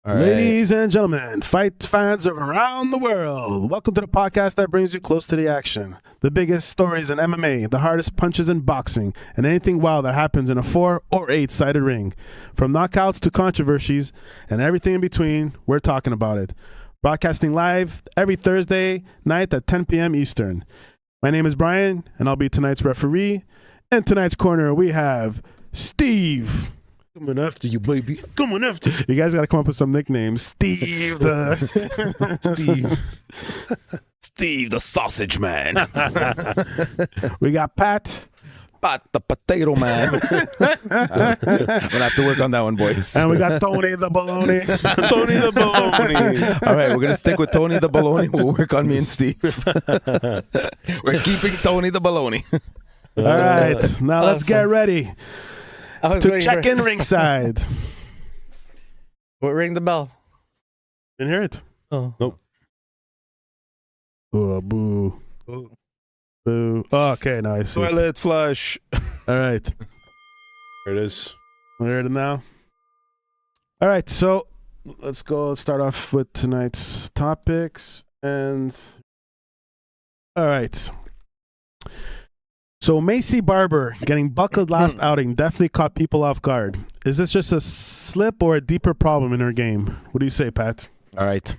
All right. Ladies and gentlemen, fight fans around the world, welcome to the podcast that brings you close to the action. The biggest stories in MMA, the hardest punches in boxing, and anything wild that happens in a 4 or 8-sided ring. From knockouts to controversies and everything in between, we're talking about it. Broadcasting live every Thursday night at 10 p.m. Eastern. My name is Brian, and I'll be tonight's referee. In tonight's corner, we have Steve. Coming after you, baby. Coming after you. You guys got to come up with some nicknames. Steve Steve the Sausage Man. We got Pat. Pat the Potato Man. I'm going to have to work on that one, boys. And we got Tony the Baloney. Tony the Baloney. All right, we're going to stick with Tony the Baloney. We'll work on me and Steve. We're keeping Tony the Baloney. All right. Now let's get ready to check in for... ringside. What, ring the bell? Didn't hear it. Oh. Nope. Oh, boo. Oh. Boo. Oh, okay, now I see it. Toilet flush. All right. There it is. I heard it now. All right, so let's go. Let's start off with tonight's topics. And all right. So Macy Barber getting buckled last outing definitely caught people off guard. Is this just a slip or a deeper problem in her game? What do you say, Pat? All right.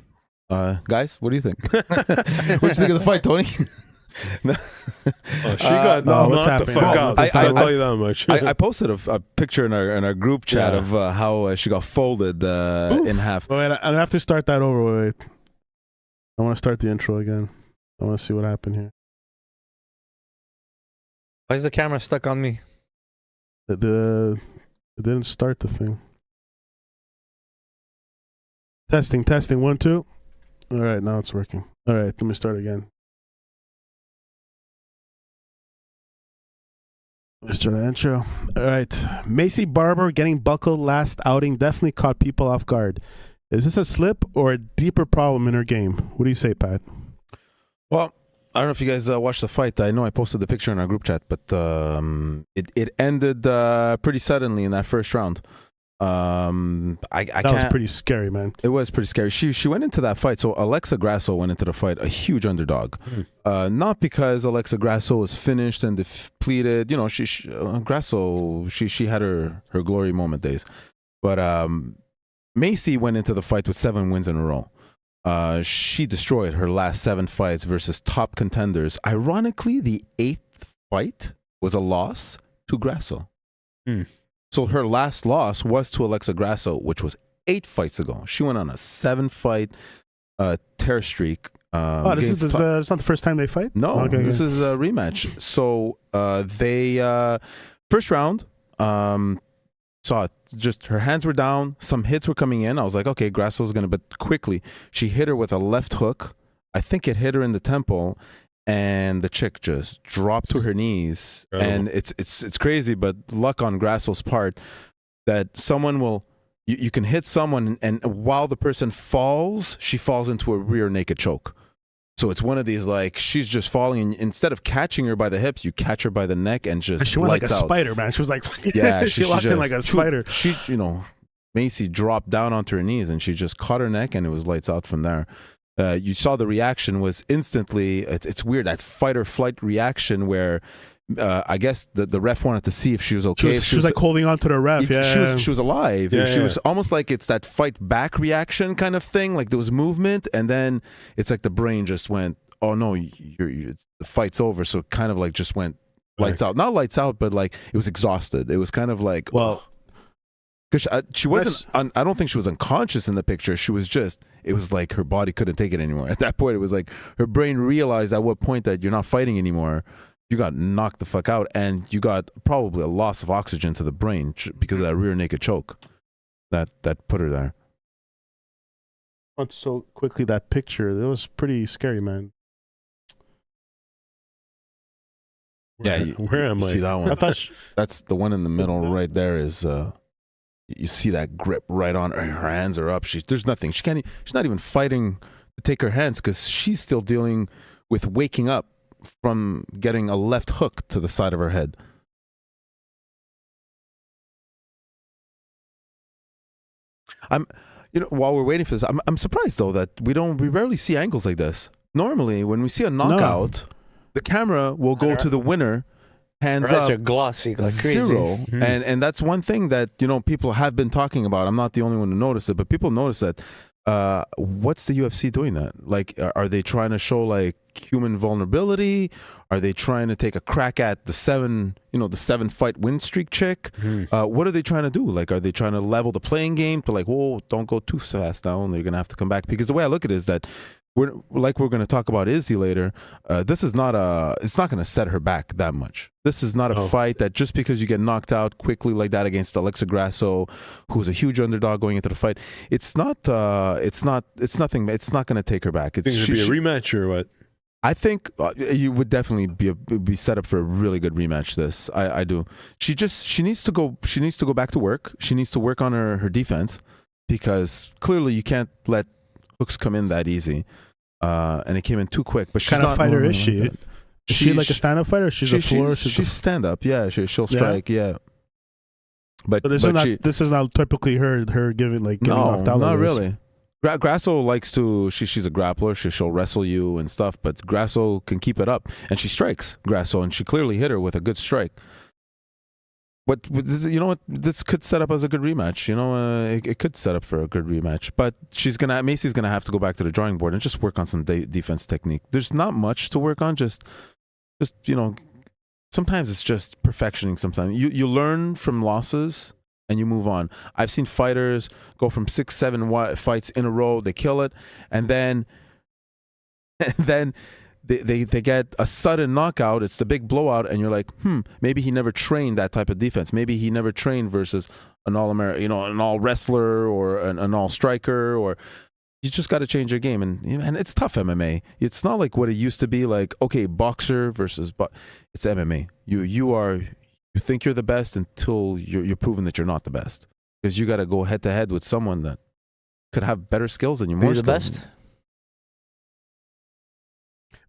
Guys, what do you think? What do you think of the fight, Tony? Oh, she got what's knocked the happening? fuck No, out. I tell you that much. I posted a picture in our group chat of how she got folded in half. Wait, I'm going to have to start that over. Wait. I want to start the intro again. I want to see what happened here. Why is the camera stuck on me? It didn't start the thing. Testing, 1, 2. All right, now it's working. All right, let me start again. Let's start the intro. All right, Macy Barber getting buckled last outing definitely caught people off guard. Is this a slip or a deeper problem in her game? What do you say, Pat? Well, I don't know if you guys watched the fight. I know I posted the picture in our group chat, but it ended pretty suddenly in that first round. That was pretty scary, man. It was pretty scary. She went into that fight. So Alexa Grasso went into the fight a huge underdog. Not because Alexa Grasso was finished and depleted. You know, Grasso she had her glory moment days, but Macy went into the fight with 7 wins in a row. She destroyed her last 7 fights versus top contenders. Ironically, the 8th fight was a loss to Grasso. So her last loss was to Alexa Grasso, which was 8 fights ago. She went on a 7-fight tear streak. This is not the first time they fight? No, this is a rematch. So they first round saw it. Just her hands were down, some hits were coming in. I was like, okay, Grasso's gonna, but quickly she hit her with a left hook. I think it hit her in the temple, and the chick just dropped to her knees. And it's crazy, but luck on Grasso's part that someone will you can hit someone, and while the person falls, she falls into a rear naked choke. So it's one of these, like, she's just falling, and instead of catching her by the hips, you catch her by the neck and just she went like a lights out. Spider, man. She was like, yeah, she walked in like a spider. She, Macy dropped down onto her knees, and she just caught her neck, and it was lights out from there. You saw the reaction was instantly, it's weird, that fight or flight reaction where I guess the ref wanted to see if she was okay. She was like holding on to the ref. She was alive. She was almost like it's that fight back reaction kind of thing. Like there was movement, and then it's like the brain just went, "Oh no, the fight's over." So it kind of like just went lights out. Not lights out, but like it was exhausted. It was kind of like, well, because she wasn't. I don't think she was unconscious in the picture. She was just. It was like her body couldn't take it anymore. At that point, it was like her brain realized at what point that you're not fighting anymore. You got knocked the fuck out, and you got probably a loss of oxygen to the brain because of that rear naked choke that put her there. So quickly, that picture, that was pretty scary, man. Where am I? See that one? I thought that's the one in the middle right there. Is you see that grip right on her? Her hands are up. There's nothing. She's not even fighting to take her hands because she's still dealing with waking up from getting a left hook to the side of her head. while we're waiting for this, I'm surprised though that we rarely see angles like this. Normally, when we see a knockout, the camera will go to the winner, hands Her eyes up, are glossy, like crazy. zero, and that's one thing that people have been talking about. I'm not the only one to notice it, but people notice that. What's the UFC doing that? Like, are they trying to show like human vulnerability? Are they trying to take a crack at the 7 fight win streak chick? What are they trying to do? Like, are they trying to level the playing game to like, whoa, don't go too fast down. They're gonna have to come back, because the way I look at it is that we're going to talk about Izzy later. This is not it's not going to set her back that much. This is not a fight that just because you get knocked out quickly like that against Alexa Grasso, who's a huge underdog going into the fight, it's nothing. It's not going to take her back. Think it should be a rematch or what? I think you would definitely be set up for a really good rematch. I do. She needs to go back to work. She needs to work on her defense, because clearly you can't let hooks come in that easy, and it came in too quick. But she's kind of not fighter is she? like Is she like a stand-up fighter? Or she's a floor. She's stand up. Yeah, she'll strike. Yeah. But this is not typically her getting knocked out. Not really. Grasso likes to. She's a grappler. She'll wrestle you and stuff. But Grasso can keep it up, and she strikes Grasso, and she clearly hit her with a good strike. But what this could set up as a good rematch. It could set up for a good rematch. But Macy's gonna have to go back to the drawing board and just work on some defense technique. There's not much to work on. Just sometimes it's just perfectioning. Sometimes you learn from losses and you move on. I've seen fighters go from 6-7 fights in a row, they kill it, and then they get a sudden knockout. It's the big blowout, and you're like, maybe he never trained that type of defense. Maybe he never trained versus an all-American, an all wrestler or an all striker. Or you just got to change your game, and it's tough MMA. It's not like what it used to be. Like, okay, boxer versus it's MMA. You think you're the best until you're proven that you're not the best, because you got to go head to head with someone that could have better skills than you. More the best.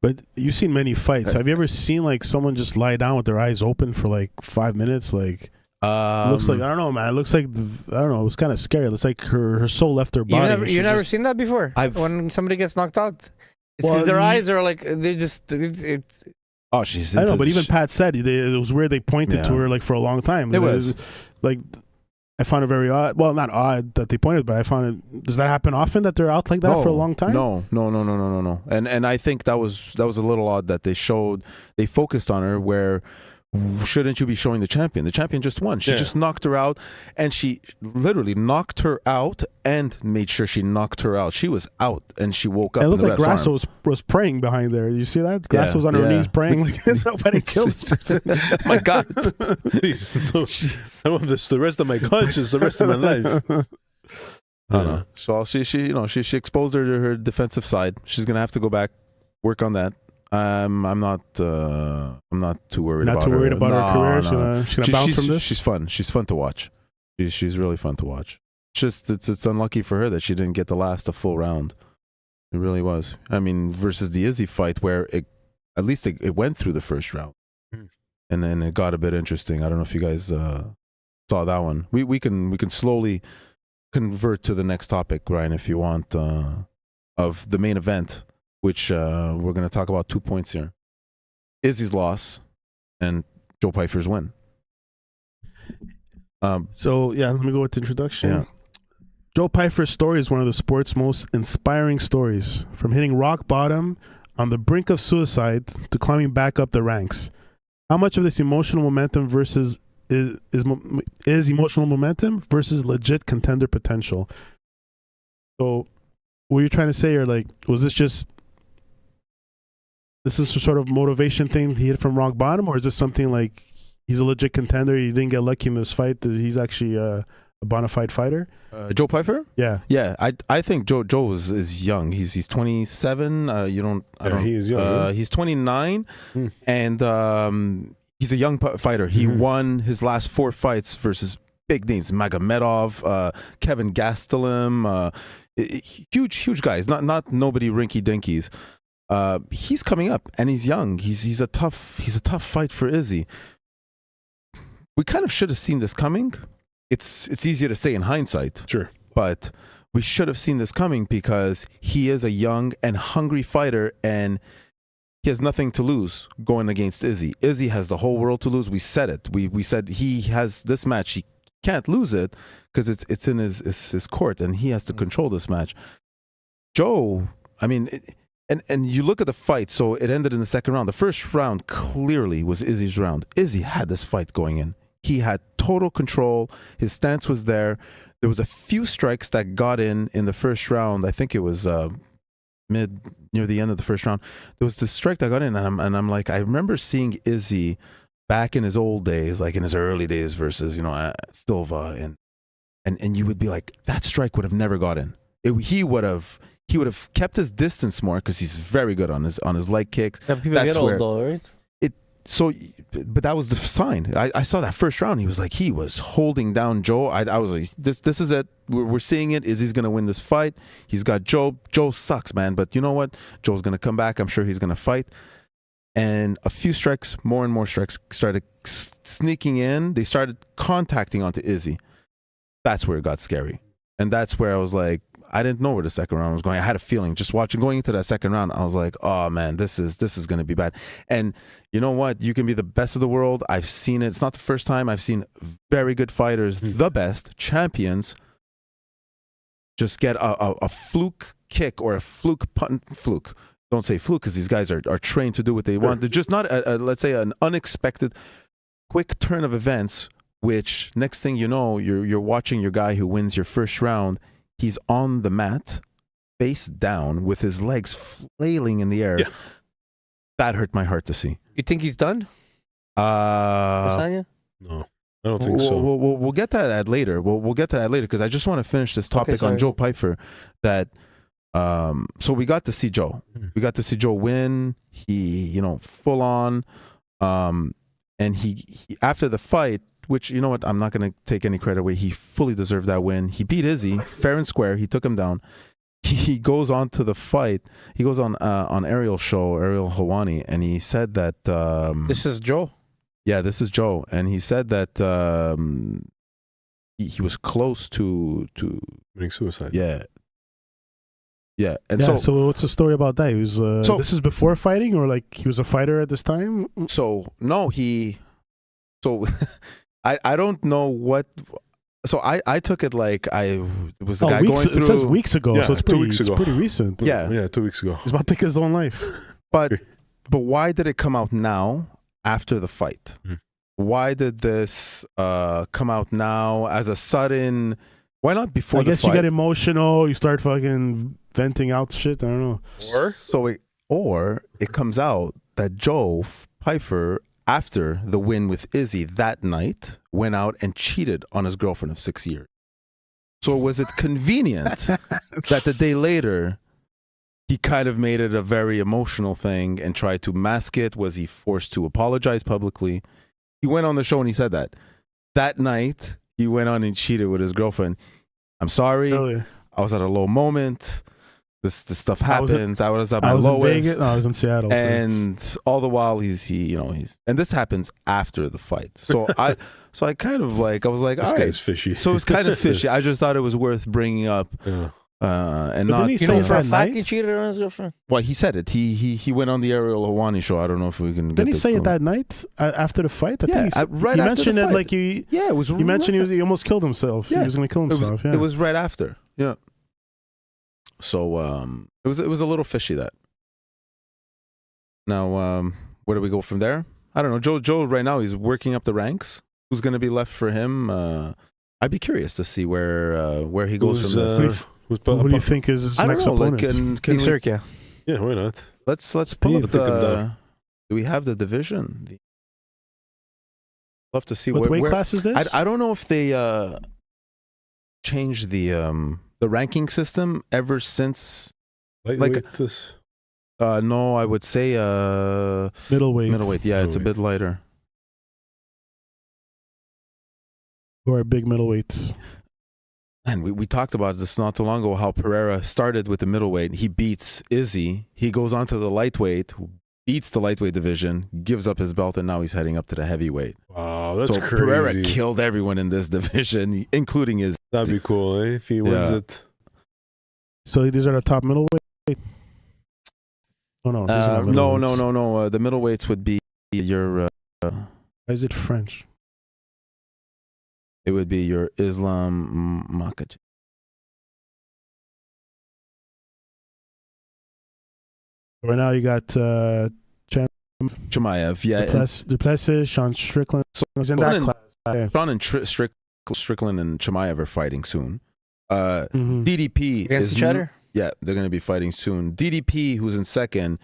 But you've seen many fights. Have you ever seen like someone just lie down with their eyes open for like 5 minutes? Like, looks like, I don't know, man. It looks like, I don't know. It was kind of scary. It's like her soul left her body. You never seen that before? When somebody gets knocked out, it's because their eyes are like they just it's. Oh, she's. I know, but even Pat said it was weird. They pointed to her like for a long time. It was like, I found it very odd. Well, not odd that they pointed, but I found it. Does that happen often that they're out like that for a long time? No. And I think that was a little odd that they focused on her where. Shouldn't you be showing the champion? The champion just won. She just knocked her out, and she literally knocked her out and made sure she knocked her out. She was out, and she woke up. It looked like Grasso was praying behind there. You see that? Grasso was on her knees praying like nobody killed this person. My God. Please, I want this the rest of my conscience, the rest of my life. I don't know. So she exposed her to her defensive side. She's gonna have to go back, work on that. I'm not too worried about her. Not too worried about her career. No. She's gonna bounce from this. She's fun. She's fun to watch. She's really fun to watch. It's unlucky for her that she didn't get to last a full round. It really was. I mean, versus the Izzy fight where at least it went through the first round, and then it got a bit interesting. I don't know if you guys saw that one. We can slowly convert to the next topic, Ryan, if you want, of the main event. Which we're going to talk about 2 points here. Izzy's loss and Joe Pyfer's win. So, let me go with the introduction. Yeah. Joe Pyfer's story is one of the sport's most inspiring stories. From hitting rock bottom on the brink of suicide to climbing back up the ranks. How much of this emotional momentum versus is emotional momentum versus legit contender potential? So, what you're trying to say, or like, was this just... This is a sort of motivation thing he hit from rock bottom, or is this something like he's a legit contender? He didn't get lucky in this fight. He's actually a bona fide fighter. Joe Pyfer? Yeah. I think Joe is young. He's 27. He is young. He's 29, and he's a young fighter. He won his last 4 fights versus big names: Magomedov, Kevin Gastelum, huge guys. Not nobody rinky dinkies. He's coming up and he's young. He's a tough fight for Izzy. We kind of should have seen this coming. It's easier to say in hindsight. Sure. But we should have seen this coming because he is a young and hungry fighter, and he has nothing to lose going against Izzy. Izzy has the whole world to lose. We said it. We said he has this match. He can't lose it because it's in his court, and he has to control this match. Joe, I mean, and you look at the fight. So it ended in the second round. The first round clearly was Izzy's round. Izzy had this fight going in. He had total control. His stance was there. There was a few strikes that got in the first round. I think it was near the end of the first round. There was this strike that got in, and I'm like, I remember seeing Izzy back in his old days, like in his early days versus Silva, and you would be like, that strike would have never got in. He would have kept his distance more because he's very good on his leg kicks. Yeah, people get old though, right? So, but that was the sign. I saw that first round. He was holding down Joe. I was like, this is it. We're seeing it. Izzy's going to win this fight. He's got Joe. Joe sucks, man. But you know what? Joe's going to come back. I'm sure he's going to fight. And a few strikes, more and more strikes started sneaking in. They started contacting onto Izzy. That's where it got scary. And that's where I was like, I didn't know where the second round was going. I had a feeling just going into that second round. I was like, oh man, this is going to be bad. And you know what? You can be the best of the world. I've seen it. It's not the first time. I've seen very good fighters, the best champions, just get a fluke kick or a fluke punt. Fluke. Don't say fluke because these guys are trained to do what they want. They're just not let's say an unexpected quick turn of events, which next thing you know, you're watching your guy who wins your first round. He's on the mat, face down, with his legs flailing in the air. Yeah. That hurt my heart to see. You think he's done? No, I don't think so. We'll get to that later. We'll get to that later because I just want to finish this topic on Joe Pyfer. That so we got to see Joe. We got to see Joe win. He full on, and he after the fight. Which, you know what, I'm not going to take any credit away. He fully deserved that win. He beat Izzy fair and square. He took him down. He goes on to the fight. He goes on Ariel Helwani, and he said that this is Joe. Yeah, this is Joe, and he said that he was close to committing suicide. Yeah. And so what's the story about that? He was this is before fighting, or like he was a fighter at this time? So no, I don't know what. So I took it like it was the guy going through. It says weeks ago, yeah, so it's 2 weeks ago. It's pretty recent. Yeah, 2 weeks ago. He's about to take his own life. But why did it come out now after the fight? Why did this come out now as a sudden? Why not before the fight? I guess you get emotional. You start fucking venting out shit. I don't know. Or it comes out that Joe Pyfer, after the win with Izzy that night, went out and cheated on his girlfriend of 6 years. So was it convenient that the day later he kind of made it a very emotional thing and tried to mask it? Was he forced to apologize publicly? He went on the show and he said that night he went on and cheated with his girlfriend. I'm sorry. Oh, yeah. I was at a low moment. This stuff happens. I was at my lowest. In Vegas. No, I was in Seattle. And all the while he's and this happens after the fight. So I kind of like, I was like, this guy's fishy. So it's kind of fishy. I just thought it was worth bringing up. Yeah. And but not. Didn't he say for a that fact night? he cheated on his girlfriend? Well, he said it. He went on the Ariel Helwani show. I don't know if we can. Didn't he say it that night after the fight? I think right he after mentioned the it fight. like he. Yeah, it was. He mentioned he almost killed himself. Yeah. He was going to kill himself. It was right after. Yeah. So it was a little fishy that. Now where do we go from there? I don't know. Joe right now he's working up the ranks. Who's going to be left for him? I'd be curious to see where he goes from this. Who do you think is his next opponent? Can we, yeah, why not? Let's pull up the. Do we have the division? Love to see what weight class is this? I don't know if they changed the ranking system ever since. This. No, I would say middleweight. Yeah, it's a bit lighter. Who are big middleweights? And we talked about this not too long ago, how Pereira started with the middleweight. He beats Izzy. He goes on to the lightweight, beats the lightweight division, gives up his belt, and now he's heading up to the heavyweight. Wow, that's crazy. Pereira killed everyone in this division, including Izzy. That'd be cool, if he wins it. So these are the top middleweight. Oh no, these are not No. middleweights. The middleweights would be your. Why is it French? It would be your Islam Makhachev. Right now you got Chimaev, yeah. Duplessis, Sean Strickland. So He's in that and- class. Yeah. Sean and Strickland and Chimaev are fighting soon. Mhm. DDP Against is each other? Yeah, they're going to be fighting soon. DDP, who's in second,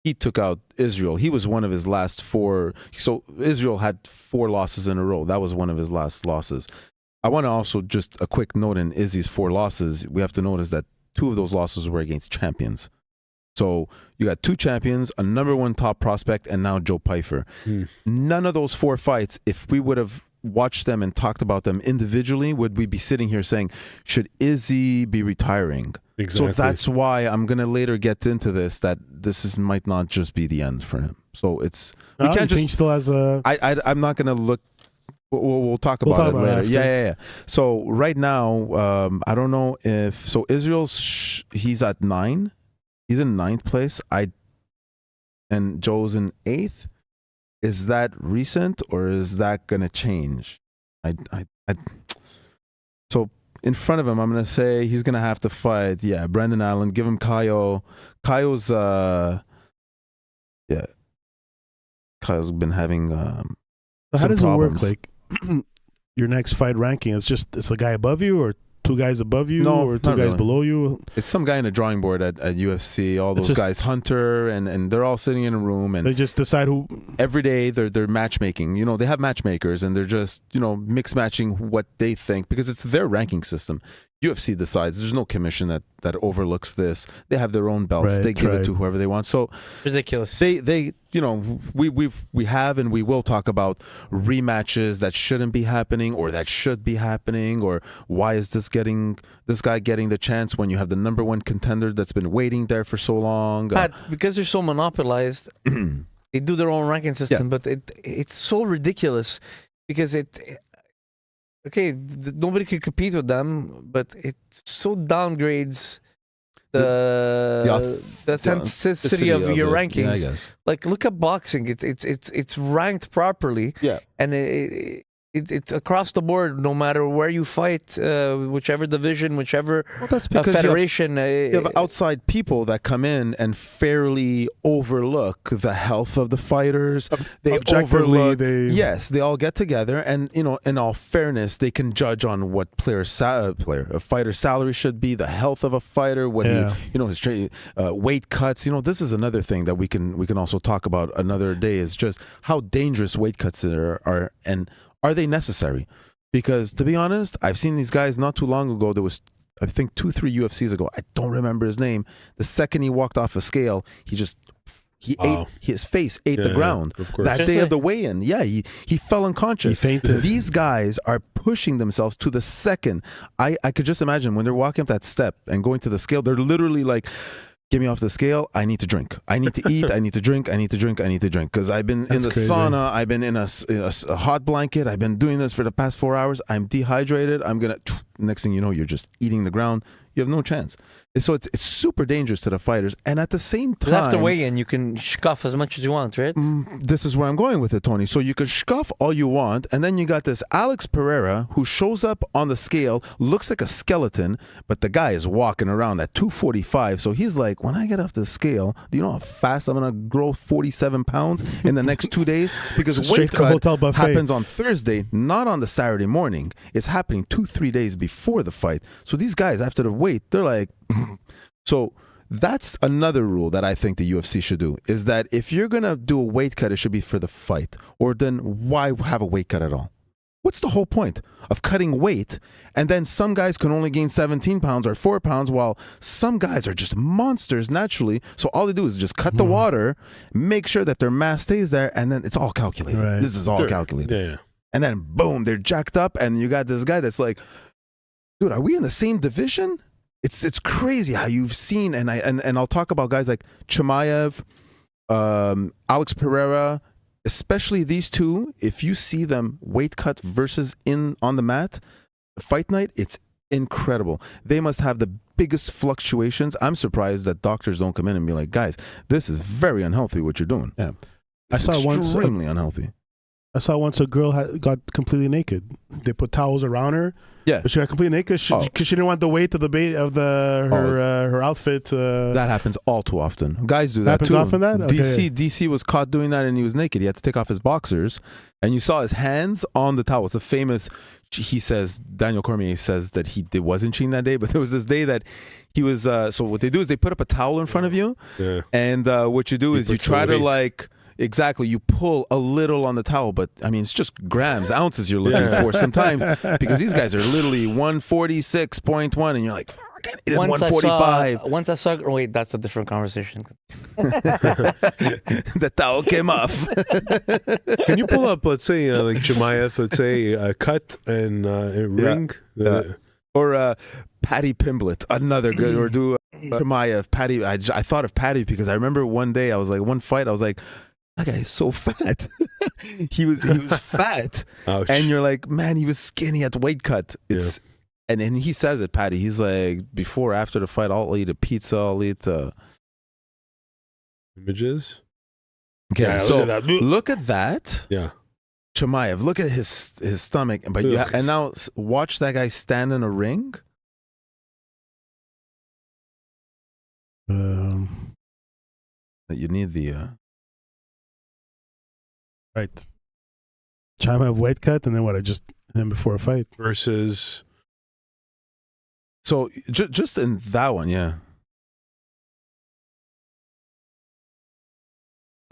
he took out Israel. He was one of his last four. So Israel had 4 losses in a row. That was one of his last losses. I want to also just a quick note in Izzy's 4 losses. We have to notice that 2 of those losses were against champions. So you got 2 champions, a number 1 top prospect, and now Joe Pyfer. None of those 4 fights, if we would have watched them and talked about them individually, would we be sitting here saying, should Izzy be retiring? Exactly. So that's why I'm going to later get into this, that this might not just be the end for him. So it's, we No, can't you think he just, still has a. I'm not going to look, we'll talk about it later. Yeah. So right now, I don't know if, so Israel's, he's at 9. He's in 9th place. And Joe's in 8th. Is that recent or is that going to change? So in front of him, I'm going to say he's going to have to fight. Yeah, Brendan Allen. Give him Kaio. Kaio's, Kaio's been having How some does problems. it work? Like your next fight ranking, it's the guy above you, or 2 guys above you, No, or 2 not guys really. below you. It's some guy in a drawing board at UFC. All It's those just- guys, Hunter, and they're all sitting in a room, and They just decide who. every day they're matchmaking. You know, they have matchmakers, and they're just, you know, mix matching what they think, because it's their ranking system. UFC decides. There's no commission that overlooks this. They have their own belts. Right, They give it right. to whoever they want. So Ridiculous. they you know, we have and we will talk about rematches that shouldn't be happening or that should be happening, or why is this guy getting the chance when you have the number 1 contender that's been waiting there for so long. Pat, because they're so monopolized, they do their own ranking system, but it's so ridiculous because nobody could compete with them, but it so downgrades the authenticity of your rankings. Yeah, I guess. Like, look at boxing; it's ranked properly, Yeah. and it's across the board, no matter where you fight, whichever division, whichever Well, that's because you have- federation. You have outside people that come in and fairly overlook the health of the fighters. They Objectively, overlook. Yes, they all get together, and you know, in all fairness, they can judge on what a fighter's salary should be, the health of a fighter, what Yeah. he, you know, his weight cuts. You know, this is another thing that we can also talk about another day. Is just how dangerous weight cuts are and are they necessary? Because to be honest, I've seen these guys not too long ago. There was, I think, 2-3 UFCs ago. I don't remember his name. The second he walked off a scale, Wow. his face ate the Yeah, ground. of course. That day of the weigh-in, yeah, he fell unconscious. He fainted. These guys are pushing themselves to the second. I could just imagine when they're walking up that step and going to the scale, they're literally like, get me off the scale. I need to drink. I need to eat. I need to drink. I need to drink. I need to drink. Because I've been in That's the crazy. sauna. I've been in a hot blanket. I've been doing this for the past 4 hours. I'm dehydrated. I'm going to, next thing you know, you're just eating the ground. You have no chance. So it's super dangerous to the fighters. And at the same time, After weigh-in, you can scuff as much as you want, right? this is where I'm going with it, Tony. So you could scuff all you want, and then you got this Alex Pereira who shows up on the scale, looks like a skeleton, but the guy is walking around at 245. So he's like, when I get off the scale, do you know how fast I'm going to grow 47 pounds in the next 2 days? Because Straight weight to the cut hotel buffet. happens on Thursday, not on the Saturday morning. It's happening 2-3 days before the fight. So these guys, after the weight, they're like, so that's another rule that I think the UFC should do, is that if you're going to do a weight cut, it should be for the fight. Or then why have a weight cut at all? What's the whole point of cutting weight? And then some guys can only gain 17 pounds or 4 pounds, while some guys are just monsters naturally. So all they do is just cut the water, make sure that their mass stays there, and then it's all calculated. Right. This is all calculated. Yeah. And then boom, they're jacked up, and you got this guy that's like, dude, are we in the same division? It's crazy how you've seen, and I'll talk about guys like Chimaev, Alex Pereira, especially these two. If you see them weight cut versus on the mat, fight night, it's incredible. They must have the biggest fluctuations, I'm surprised that doctors don't come in and be like, guys, this is very unhealthy what you're doing. Yeah. It's extremely unhealthy. I saw once a girl got completely naked. They put towels around her. Yeah. But she got completely naked because she didn't want the weight of her outfit. That happens all too often. Guys do that happens too. often. That DC was caught doing that and he was naked. He had to take off his boxers, and you saw his hands on the towel. It's a famous. He says Daniel Cormier says that he wasn't cheating that day, but there was this day that he was. So what they do is they put up a towel in front of you, and what you do is you try to like. Exactly. You pull a little on the towel, but I mean, it's just grams, ounces you're looking for sometimes because these guys are literally 146.1 and you're like, fuck, I need 145. Once I saw, oh, wait, that's a different conversation. The towel came off. Can you pull up, let's say, like Jemiah, let's say, a cut and a ring? Or Patty Pimblett, another good, or do Jemiah, Patty. I thought of Patty because I remember one day I was like, one fight, I was like, that guy is so fat. he was fat. Ouch. And you're like, man, he was skinny at the weight cut. It's and he says it, Patty. He's like, before, after the fight, I'll eat a pizza. I'll eat images. Okay, Yeah, so look at that. that. Yeah. Chimaev, look at his stomach, but and now watch that guy stand in a ring. You need the right. Chimaev weight cut, and then what? Then before a fight versus. So just in that one, yeah.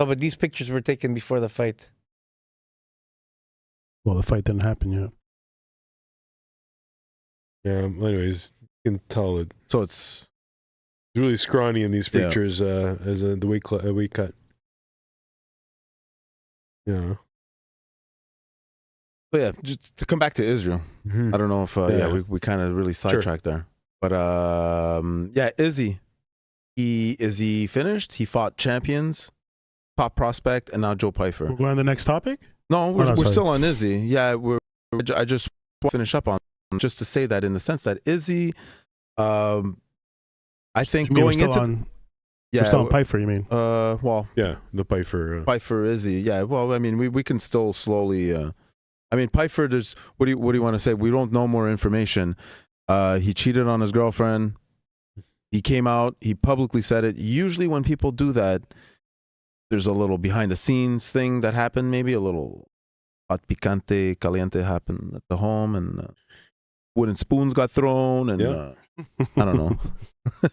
Oh, but these pictures were taken before the fight. Well, the fight didn't happen yet. Yeah. Anyways, you can tell it. So it's really scrawny in these pictures as the weight cut. Yeah. But yeah, just to come back to Israel. Mm-hmm. I don't know if we kind of really sidetracked there. But Izzy. Is he finished? He fought champions, top prospect, and now Joe Pyfer. We're going on the next topic? No, we're still on Izzy. Yeah, I just want to finish up on just to say that in the sense that Izzy, I think going into we're still on Pyfer, you mean? The Pyfer. Pyfer Izzy. Yeah, well, I mean, we can still slowly. I mean, Pyfer. There's what do you want to say? We don't know more information. He cheated on his girlfriend. He came out. He publicly said it. Usually, when people do that, there's a little behind the scenes thing that happened. Maybe a little hot picante caliente happened at the home, and wooden spoons got thrown, and I don't know.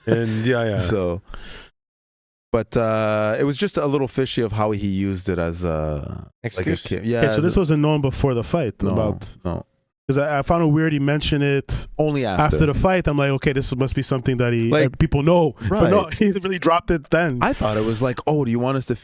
And So, but it was just a little fishy of how he used it as a excuse. Like okay, so this wasn't known before the fight. No. Because I found it weird he mentioned it Only after the fight. I'm like, okay, this must be something that people know. Right. But no, he really dropped it then. I thought it was like, oh, do you want us to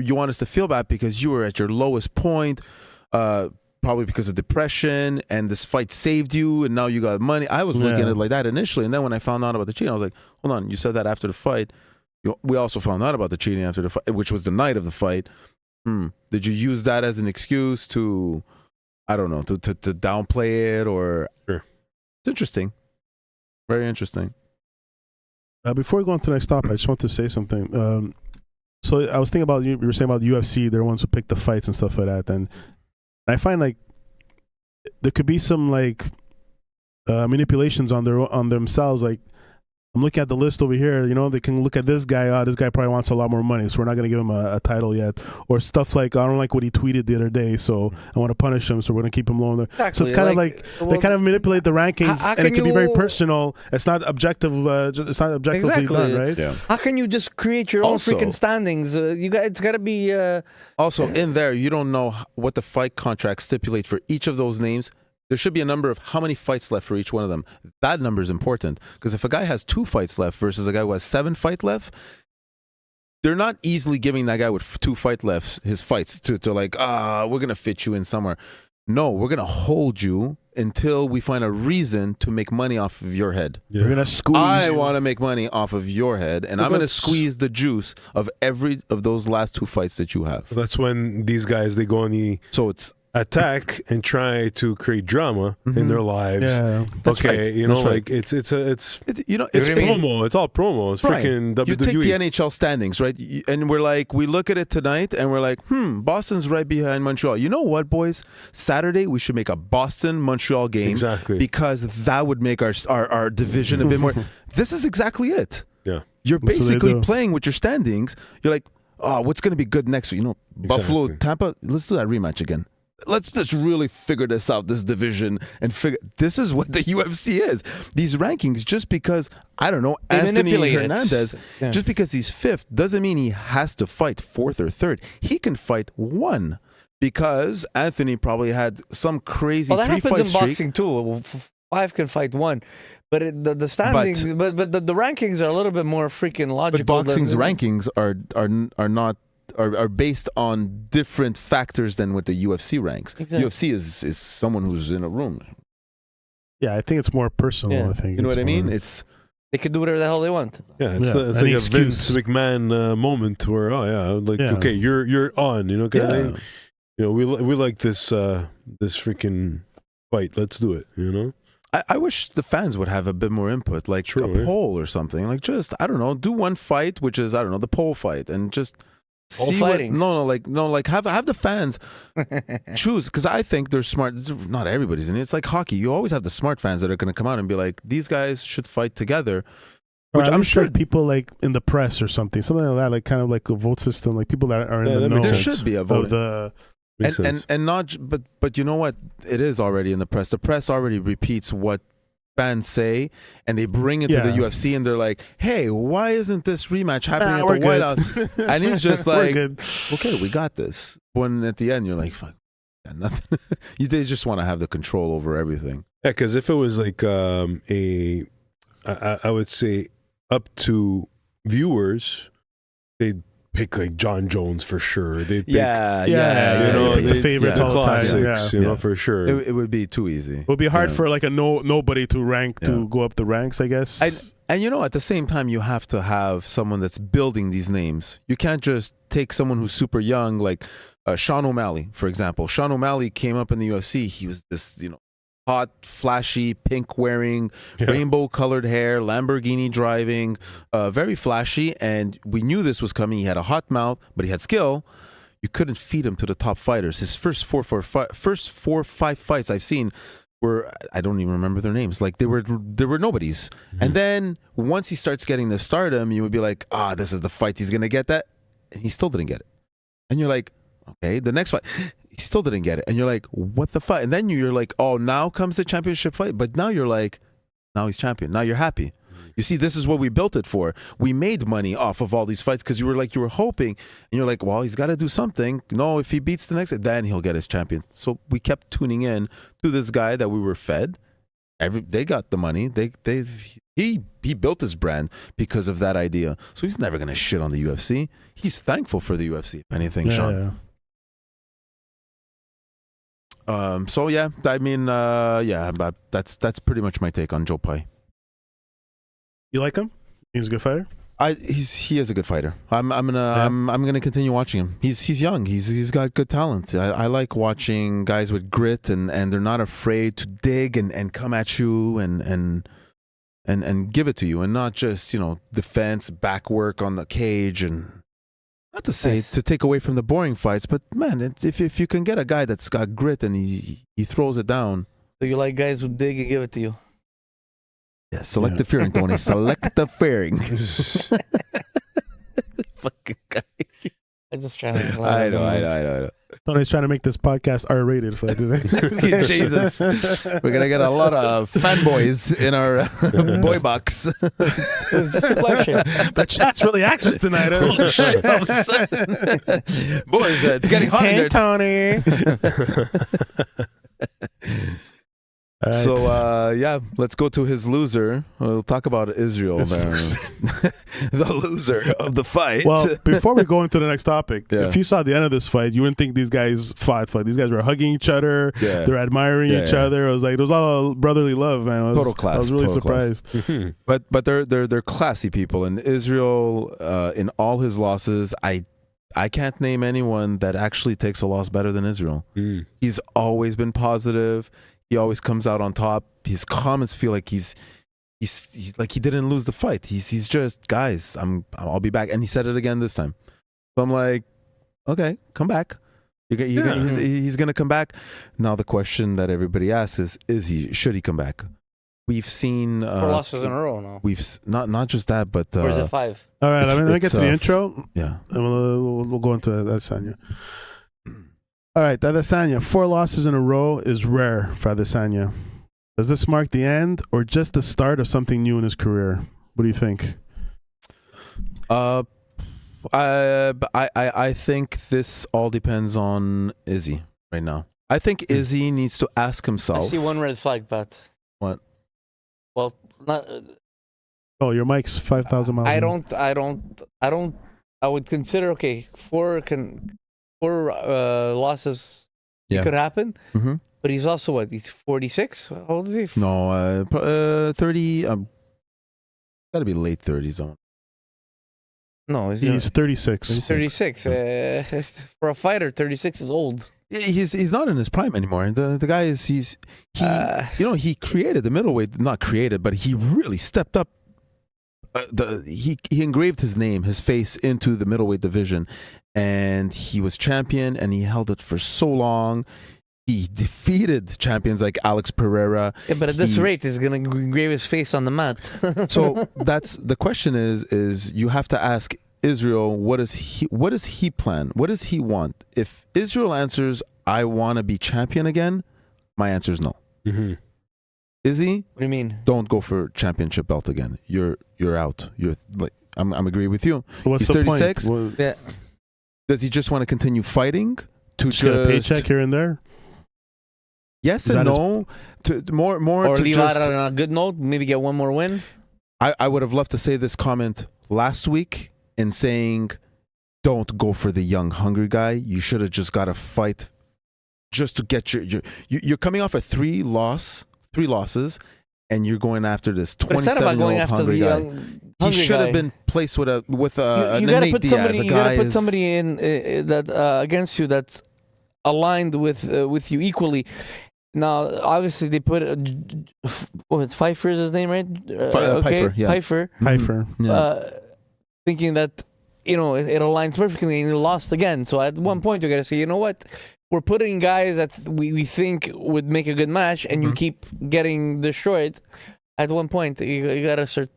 you want us to feel bad because you were at your lowest point, probably because of depression, and this fight saved you, and now you got money. I was looking at it like that initially, and then when I found out about the cheating, I was like, hold on, you said that after the fight. We also found out about the cheating after the fight, which was the night of the fight. Did you use that as an excuse to, I don't know, to downplay it, or? Sure. It's interesting. Very interesting. Before we go on to the next topic, I just want to say something. So I was thinking about, you were saying about the UFC, they're the ones who pick the fights and stuff like that. And I find like there could be some like manipulations on themselves. Like, I'm looking at the list over here, they can look at this guy. This guy probably wants a lot more money, so we're not going to give him a title yet. Or stuff like, I don't like what he tweeted the other day, so I want to punish him, so we're going to keep him low there. Exactly. So it's kind of like they kind of manipulate the rankings, and it can be very personal. It's not objective. It's not objectively done, right? Yeah. How can you just create your own freaking standings? It's got to be. Also, in there, you don't know what the fight contracts stipulate for each of those names. There should be a number of how many fights left for each one of them. That number is important, because if a guy has 2 fights left versus a guy who has 7 fights left, they're not easily giving that guy with 2 fights left his fights to like, we're going to fit you in somewhere. No, we're going to hold you until we find a reason to make money off of your head. Yeah. We're going to squeeze I want to make money off of your head, and I'm going to squeeze the juice of every of those last 2 fights that you have. That's when these guys, they go on the... So it's attack and try to create drama in their lives. Yeah. That's Okay, right. you know, That's right. like it's It's it's promo. It's all promo. It's Right. freaking WWE. You take the NHL standings, right? And we're like, we look at it tonight and we're like, Boston's right behind Montreal. You know what, boys? Saturday, we should make a Boston-Montreal game. Exactly. Because that would make our division a bit more. This is exactly it. Yeah. You're That's what they basically do. playing with your standings. You're like, oh, what's going to be good next week? You know, Buffalo, Exactly. Tampa, let's do that rematch again. Let's just really figure this out, this division, and figure. This is what the UFC is. These rankings, just because, I don't know, They Anthony manipulate it. Hernandez, Yeah. just because he's fifth doesn't mean he has to fight fourth or third. He can fight one because Anthony probably had some crazy Well, that happens three-fight in streak. boxing too. 5 can fight 1, but the standings, but the rankings are a little bit more freaking logical. But boxing's than- rankings are based on different factors than what the UFC ranks. Exactly. UFC is someone who's in a room. Yeah, I think it's more personal. Yeah. I think You know it's what I mean? more- It's They can do whatever the hell they want. Yeah, it's, Yeah, it's any like a Vince excuse. McMahon moment where like Yeah. okay, you're on, you know, kind of Yeah. thing. You know, we like this this freaking fight. Let's do it. You know, I wish the fans would have a bit more input, like True, a yeah. poll or something. Like just I don't know, do one fight, which is I don't know the pole fight, and just Pole see fighting. like have the fans choose, because I think they're smart. Not everybody's in it. It's like hockey. You always have the smart fans that are going to come out and be like, these guys should fight together. Or Which at I'm least, sure like, people like in the press or something like that, like kind of like a vote system, like people that are in Yeah, the that know makes there sense. should be a of vote. the. makes and sense. not but you know what, it is already in the press. The press already repeats what fans say, and they bring it to the Yeah. UFC, and they're like, hey, why isn't this rematch happening We're at the White good. House? And he's just We're like, good. okay, we got this. When at the end you're like, fuck, got nothing. They just want to have the control over everything. Yeah, because if it was like I would say up to viewers, they'd pick like John Jones for sure. They'd pick, Yeah, you know, pick the they- favorites the all the time. classics, Yeah. you know, Yeah. for sure. It would be too easy. It would be hard Yeah. for like a nobody to rank Yeah. to go up the ranks, I guess. And you know, at the same time, you have to have someone that's building these names. You can't just take someone who's super young, like Sean O'Malley, for example. Sean O'Malley came up in the UFC. He was this, hot, flashy, pink-wearing, Yeah. rainbow-colored hair, Lamborghini driving, very flashy. And we knew this was coming. He had a hot mouth, but he had skill. You couldn't feed him to the top fighters. His first four or five fights I've seen were, I don't even remember their names. Like they were nobodies. And then once he starts getting the stardom, you would be like, this is the fight he's gonna get that. And he still didn't get it. And you're like, okay, the next fight, he still didn't get it. And you're like, what the fuck? And then you're like, oh, now comes the championship fight. But now you're like, now he's champion. Now you're happy. You see, this is what we built it for. We made money off of all these fights because you were hoping, and you're like, well, he's got to do something. No, if he beats the next, then he'll get his champion. So we kept tuning in to this guy that we were fed. They got the money. He built his brand because of that idea. So he's never gonna shit on the UFC. He's thankful for the UFC. If anything, Sean. So yeah, I mean, but that's pretty much my take on Joe Pai. You like him? He's a good fighter. He is a good fighter. I'm gonna continue watching him. He's young. He's got good talent. I like watching guys with grit and they're not afraid to dig and come at you and give it to you, and not just defense, back work on the cage, and not to say to take away from the boring fights, but man, if you can get a guy that's got grit and he throws it down. So you like guys who dig and give it to you? Yeah, selective fearing, Tony. Selective fearing. Fucking guy. I'm just trying to. I know. Tony's trying to make this podcast R-rated. For Jesus. We're going to get a lot of fanboys in our boy box. The chat's really active tonight. Holy shit, all of a sudden. Boys, it's getting hot in Hey, there. Tony. All right. So, let's go to his loser. We'll talk about Israel there. The loser of the fight. Well, before we go into the next topic, Yeah. if you saw the end of this fight, you wouldn't think these guys fought. These guys were hugging each other. Yeah. They're admiring Yeah, each yeah. other. It was all brotherly love, man. Total class, I was really total class. surprised. But they're classy people. And Israel, in all his losses, I I can't name anyone that actually takes a loss better than Israel. Mm. He's always been positive. He always comes out on top. His comments feel like he's like he didn't lose the fight. He's just, guys, I'll be back. And he said it again this time. So I'm like, okay, come back. He's gonna come back. Now the question that everybody asks is should he come back? We've seen 4 losses in a row now. We've not just that, but Or is it 5? All right, let me get to the intro. Yeah, And we'll go into Adesanya. All right, Adesanya, 4 losses in a row is rare for Adesanya. Does this mark the end or just the start of something new in his career? What do you think? I think this all depends on Izzy right now. I think Izzy needs to ask himself. I see one red flag, Pat. What? Well, not. Oh, your mic's 5,000 miles. I would consider 4 losses. Yeah. It could happen. Mm-hmm. But he's also what? He's 46. How old is he? No, 30. Gotta be late 30s. No, He's 36. 36. For a fighter, 36 is old. He's not in his prime anymore. The guy is he created the middleweight, not created, but he really stepped up. He engraved his name, his face into the middleweight division, and he was champion, and he held it for so long. He defeated champions like Alex Pereira. Yeah, but at this rate, he's gonna engrave his face on the mat. So that's the question. Is you have to ask Israel, what does he plan? What does he want? If Israel answers, I want to be champion again, my answer is no. Mm-hmm. Izzy, What do you mean? don't go for championship belt again. You're out. You're like I'm agree with you. So what's He's the 36. point? Yeah. Does he just want to continue fighting to Just get a paycheck here and there? Yes Is and that no. To more Or to leave just, out on a good note, maybe get one more win. I would have loved to say this comment last week in saying, don't go for the young, hungry guy. You should have just got to fight just to get you're coming off a 3 losses, and you're going after this But it's not about going 27-year-old after hungry the guy. young, He hungry should guy. have been placed with an You gotta innate put Diaz. somebody. A You guy gotta put is- somebody in that against you that's aligned with you equally. Now, obviously, they put it's Pfeiffer is his name, right? Pfeiffer, yeah. Pfeiffer. Heifer. Yeah. Thinking that it aligns perfectly, and he lost again. So at one point, you got to say, you know what? We're putting guys that we think would make a good match, and you keep getting destroyed. At one point, you got to start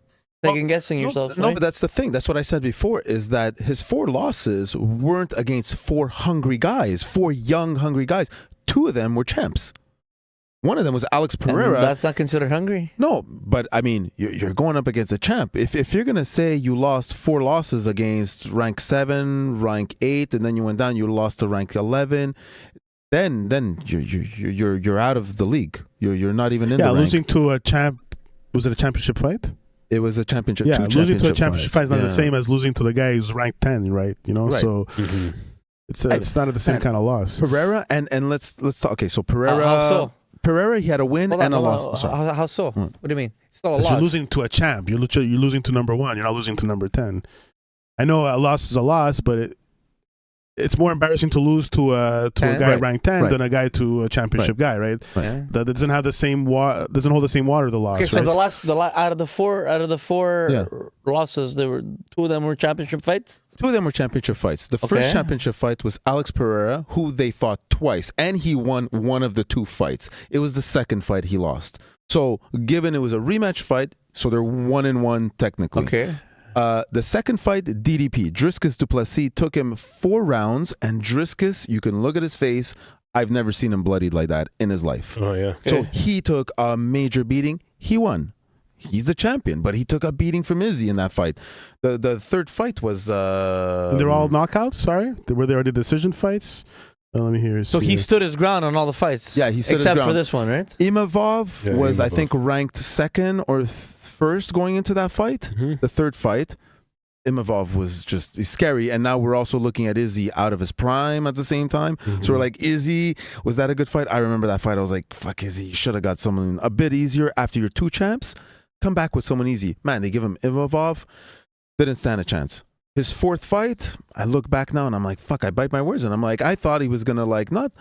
second guessing yourself. No, right? but that's the thing. That's what I said before, is that his 4 losses weren't against 4 hungry guys, 4 young, hungry guys. 2 of them were champs. One of them was Alex And Pereira. that's not considered hungry. No, but I mean, you're going up against a champ. If you're gonna say you lost 4 losses against rank 7, rank 8, and then you went down, you lost to rank 11, then you're out of the league. You're not even in the rank. Losing to a champ. Was it a championship fight? It was a championship. Yeah, 2 losing to a championship fight is not Yeah. the same as losing to the guy who's ranked 10, right? Right. So Mm-hmm. it's not the same kind of loss. Pereira and let's talk. Okay, so Pereira. How so? Pereira, he had a win and a loss. Oh, sorry. How so? Hmm. What do you mean? It's not a But loss. you're losing to a champ. You're losing to number 1. You're not losing to number 10. I know a loss is a loss, but it's more embarrassing to lose to a guy Right. ranked 10 Right. than a guy to a championship guy, right? Yeah. That doesn't have the same doesn't hold the same water. The loss. Okay, so right? out of the four Yeah. losses, there were 2 of them were championship fights. 2 of them were championship fights. The first Okay. championship fight was Alex Pereira, who they fought twice, and he won one of the 2 fights. It was the second fight he lost. So, given it was a rematch fight, so they're 1-1 technically. Okay. The second fight, DDP, Driscus Duplessis, took him 4 rounds, and Driscus, you can look at his face, I've never seen him bloodied like that in his life. Oh yeah. So he took a major beating. He won. He's the champion, but he took a beating from Izzy in that fight. The third fight was... And they're all knockouts. Sorry, were they already decision fights? Let me hear. So he stood his ground on all the fights. Yeah, he stood his except for ground. this one, right? Imavov Yeah, was, I Imavov. think, ranked 2nd or 1st going into that fight. Mm-hmm. The third fight, Imavov was just scary. And now we're also looking at Izzy out of his prime at the same time. Mm-hmm. So we're like, Izzy, was that a good fight? I remember that fight. I was like, fuck, Izzy, you should have got someone a bit easier after your 2 champs. Come back with someone easy. Man, they give him Imavov. Didn't stand a chance. his fourth fight, I look back now and I'm like, fuck, I bite my words. And I'm like, I thought he was going to like not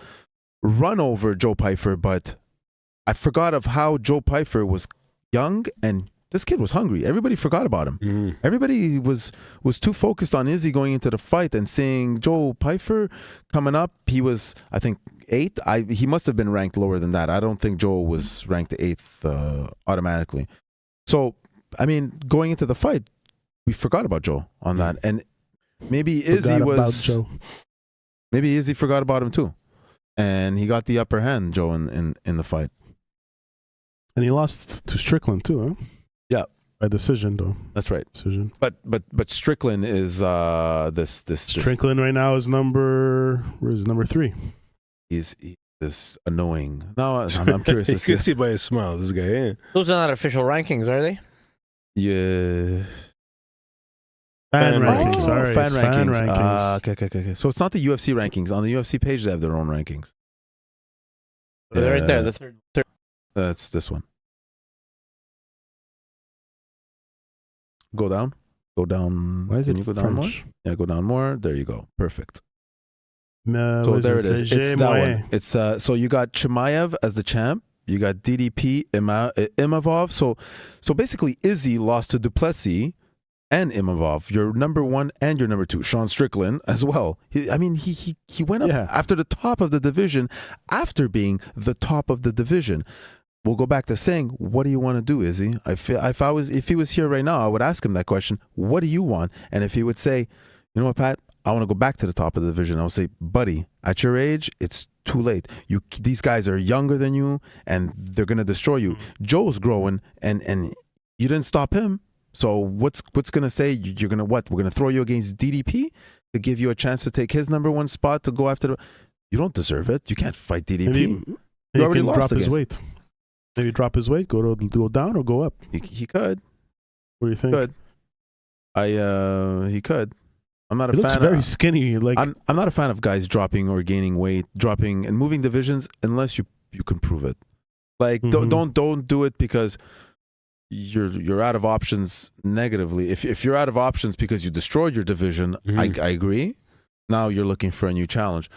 run over Joe Pyfer, but I forgot of how Joe Pyfer was young and this kid was hungry. Everybody forgot about him. Everybody was too focused on Izzy going into the fight and seeing Joe Pyfer coming up. He was, I think, 8th. He must have been ranked lower than that. I don't think Joe was ranked 8th automatically. So, I mean, going into the fight, we forgot about Joe on that. And maybe Izzy maybe Izzy forgot about him too. And he got the upper hand, Joe, in the fight. And he lost to Strickland too, huh? Yeah. By decision, though. That's right. Decision. But Strickland is this Strickland right now is number 3. He's this annoying. Now I'm curious to You see. can see by his smile, this guy. Yeah. Those are not official rankings, are they? Yeah. Fan rankings. Oh, All right. fan It's rankings. Fan rankings. Okay. So it's not the UFC rankings. On the UFC page, they have their own rankings. They're right there, the third. That's this one. Go down. Go down. Why is Can it you go down more? French? Yeah, go down more. There you go. Perfect. So So there it is. It's that Moyen. one. It's so you got Chimaev as the champ. You got DDP Imavov. So basically, Izzy lost to Duplessis and Imavov. Your number 1 and your number 2, Sean Strickland as well. He went up after the top of the division, after being the top of the division. We'll go back to saying, what do you want to do, Izzy? If he was here right now, I would ask him that question. What do you want? And if he would say, you know what, Pat, I want to go back to the top of the division, I would say, buddy, at your age, it's too late. These guys are younger than you, and they're gonna destroy you. Joe's growing, and you didn't stop him. So what's gonna say? You're gonna what? We're gonna throw you against DDP to give you a chance to take his number 1 spot to go after. You don't deserve it. You can't fight DDP. Maybe You already can lost drop his against- weight. Maybe drop his weight, go down or go up. He could. What do you think? Could. He could. I'm not a He looks fan. very skinny. Like I'm not a fan of guys dropping or gaining weight, dropping and moving divisions unless you can prove it. Like don't do it because you're out of options negatively. If you're out of options because you destroyed your division, I agree. Now you're looking for a new challenge.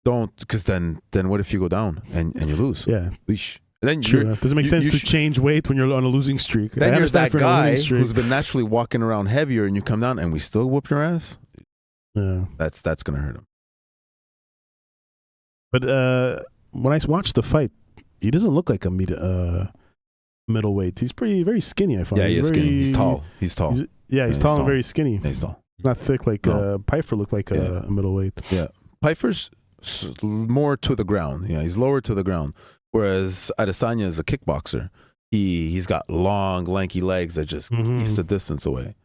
Don't, because then what if you go down and you lose? yeah. Weesh. Then True. It doesn't make sense to change weight when you're on a losing streak. Then I you're understand that if you're on a guy winning streak. who's been naturally walking around heavier, and you come down and we still whoop your ass. Yeah. That's gonna hurt him. But when I watched the fight, he doesn't look like a middleweight. He's very skinny. I find. Yeah, he is skinny. He's tall. He's tall and very skinny. Yeah, he's tall. Not thick like Pyfer looked like a middleweight. Yeah, Pyfer's more to the ground. Yeah, he's lower to the ground. Whereas Adesanya is a kickboxer. He's got long, lanky legs that just keeps the distance away.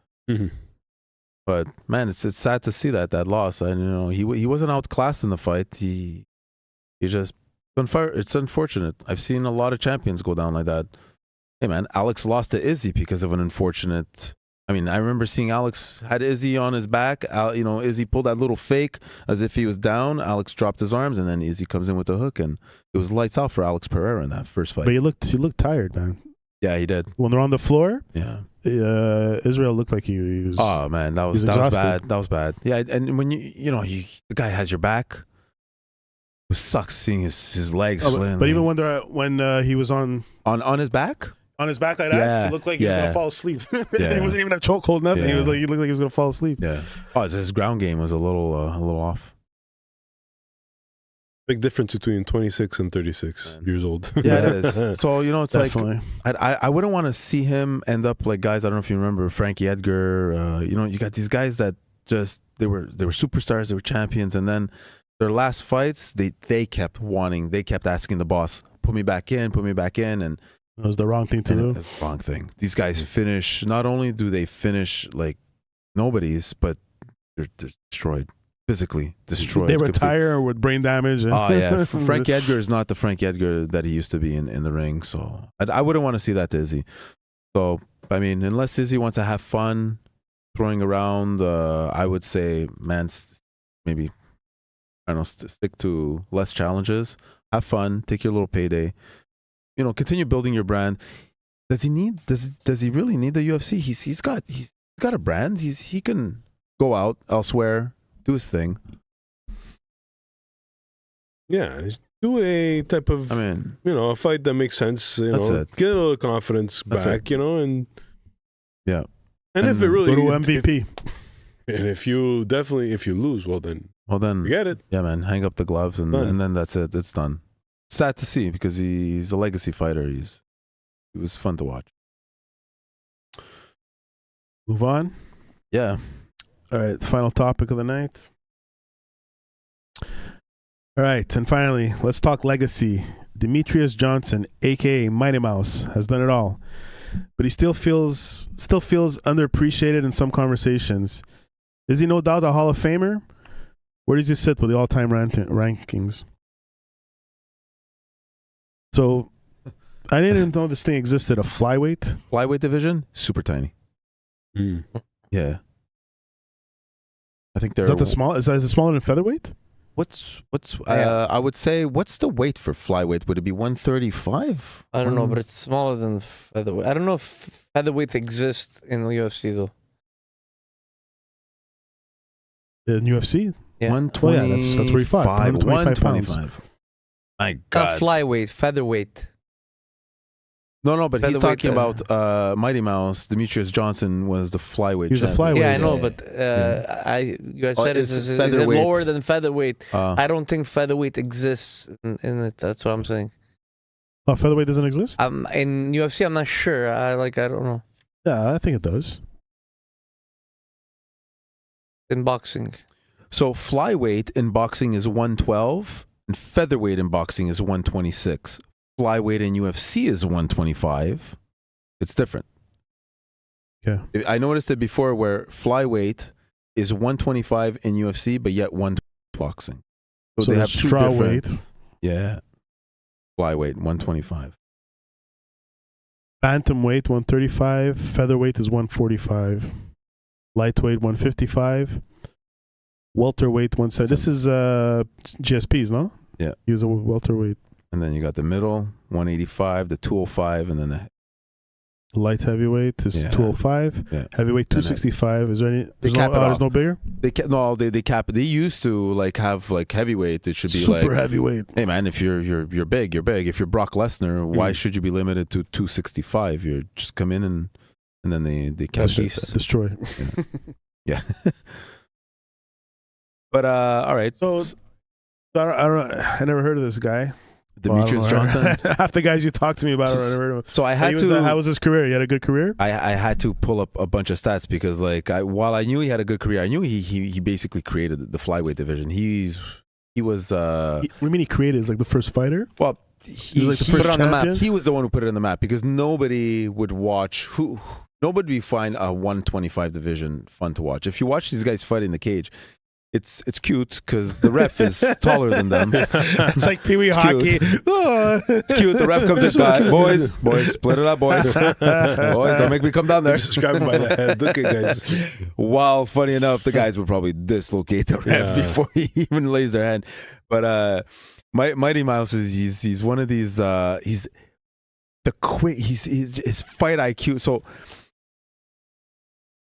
But man, it's sad to see that loss. And he wasn't outclassed in the fight. He just it's unfortunate. I've seen a lot of champions go down like that. Hey man, Alex lost to Izzy because of an unfortunate. I mean, I remember seeing Alex had Izzy on his back. Izzy pulled that little fake as if he was down. Alex dropped his arms, and then Izzy comes in with the hook, and it was lights out for Alex Pereira in that first fight. But he looked tired, man. Yeah, he did. When they're on the floor, yeah, Israel looked like he was. Oh man, that was bad. That was bad. Yeah, and when the guy has your back, it sucks seeing his legs. But even when he was on his back. On his back like that, he looked like he was gonna fall asleep. He wasn't even a chokehold, nothing. Yeah. He looked like he was gonna fall asleep. Yeah. Oh, his ground game was a little off. Big difference between 26 and 36 years old. Yeah, it is. So it's Definitely. like I wouldn't want to see him end up like guys. I don't know if you remember Frankie Edgar. You got these guys that just they were superstars, they were champions, and then their last fights they kept asking the boss, put me back in, and. It was the wrong thing to do. Wrong thing. These guys finish. Not only do they finish like nobodies, but they're destroyed, physically destroyed. They retire with brain damage. Oh yeah, Frank Edgar is not the Frank Edgar that he used to be in the ring. So I wouldn't want to see that to Izzy. So I mean, unless Izzy wants to have fun throwing around, I would say, man, maybe I don't know, stick to less challenges. Have fun. Take your little payday. Continue building your brand. Does he really need the UFC? He's got a brand. He can go out elsewhere, do his thing. Yeah, do a type of, I mean, a fight that makes sense. That's it. Get a little confidence That's back. it. And Yeah. and if it really Go to MVP. and if you lose, well then forget it. Yeah, man, hang up the gloves and then that's it. It's done. Sad to see because he's a legacy fighter. He was fun to watch. Move on. Yeah. All right, final topic of the night. All right, and finally, let's talk legacy. Demetrius Johnson, aka Mighty Mouse, has done it all, but he still feels underappreciated in some conversations. Is he no doubt a Hall of Famer? Where does he sit with the all-time rankings? So, I didn't know this thing existed. A flyweight Division, super tiny. Yeah. I think they're. Is that the small? Is it smaller than featherweight? What's I would say, what's the weight for flyweight? Would it be 135? I don't know, but it's smaller than featherweight. I don't know if featherweight exists in the UFC though. In UFC? Yeah. 120. Oh, yeah, that's where he fought. 125 pounds. My Not God. flyweight, featherweight. No, but he's Featherweight, talking about Mighty Mouse. Demetrius Johnson was the flyweight. He was a champion. flyweight. Yeah, I know, Yeah. but you guys said it's it's featherweight. lower than featherweight. Uh, I don't think featherweight exists in it. That's what I'm saying. Oh, featherweight doesn't exist? In UFC, I'm not sure. I don't know. Yeah, I think it does. In boxing, so flyweight in boxing is 112, and featherweight in boxing is 126. Flyweight in UFC is 125. It's different. Okay. I noticed it before where flyweight is 125 in UFC, but yet 120 boxing. So they have two straw different. weight. Yeah. Flyweight 125. Bantamweight 135. Featherweight is 145. Lightweight 155. Welterweight 170. This is GSPs, no? Yeah. He was a welterweight. And then you got the middle 185, the 205, and then the Light heavyweight is Yeah. 205. Yeah. Heavyweight 265. Is there any? There's cap it there's off. no bigger. they cap it. They used to like have like heavyweight. It should be Super like heavyweight. hey man, if you're big, you're big. If you're Brock Lesnar, why should you be limited to 265? You're just come in and then they cap it. Destroy. Yeah. But all right. So I never heard of this guy. Demetrius Johnson. Half the guys you talked to me about, I never heard of him. So I had to. How was his career? He had a good career. I had to pull up a bunch of stats because like while I knew he had a good career, I knew he basically created the flyweight division. He was. What do you mean he created? Is like the first fighter? Well, He was like the first put it on the champion. he was the one who put it on the map because nobody would watch. Nobody would find a 125 division fun to watch. If you watch these guys fight in the cage, it's cute because the ref is taller than them. It's like Pee Wee It's hockey. Oh. It's cute. The ref comes in, boys, split it up, boys. Boys, don't make me come down there. Just grab him by the head. Look at guys. While funny enough, the guys would probably dislocate the ref before he even lays their hand. But Mighty Mouse is he's one of these. He's the quick. He's his fight IQ. So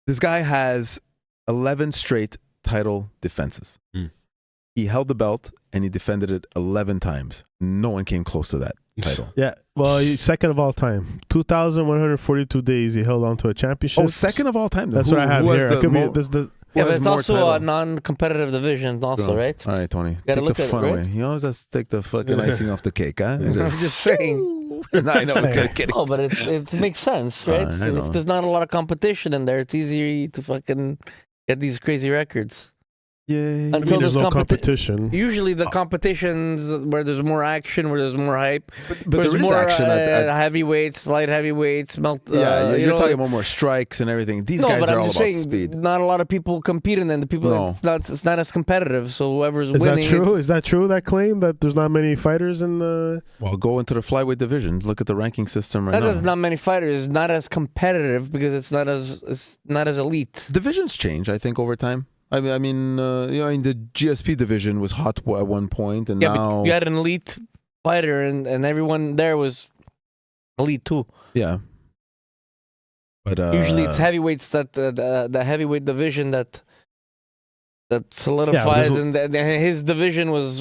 this guy has 11 straight title defenses. He held the belt and he defended it 11 times. No one came close to that title. Yeah, well, he's second of all time. 2,142 days he held on to a championship. Oh, second of all time. That's what I have here. It could be, this the, yeah, has but it's more also title? a non-competitive division, also, right? All right, Tony. Gotta Take look the at it, fun right? away. You always have to take the fucking icing off the cake, huh? I'm just saying. No, I know. I'm just kidding. Oh, but it makes sense, right? I know. If there's not a lot of competition in there, it's easier to fucking get these crazy records. Yeah. I mean, there's no competition. Usually the competitions where there's more action, where there's more hype, But there's there is more action at heavyweights, light heavyweights, yeah, you're know, talking about more strikes and everything. These no, guys but are I'm all just about saying, speed. not a lot of people compete in them. The people, No. it's not as competitive. So whoever's Is winning, that true? Is that true? That claim that there's not many fighters in the? Well, go into the flyweight division. Look at the ranking system right that now. is not many fighters. It's not as competitive because it's not as elite. Divisions change, I think, over time. I mean, in the GSP division was hot at one point, and Yeah, now but you had an elite fighter, and everyone there was elite too. yeah. But Usually, it's heavyweights that the heavyweight division that that solidifies, there's a- and his division was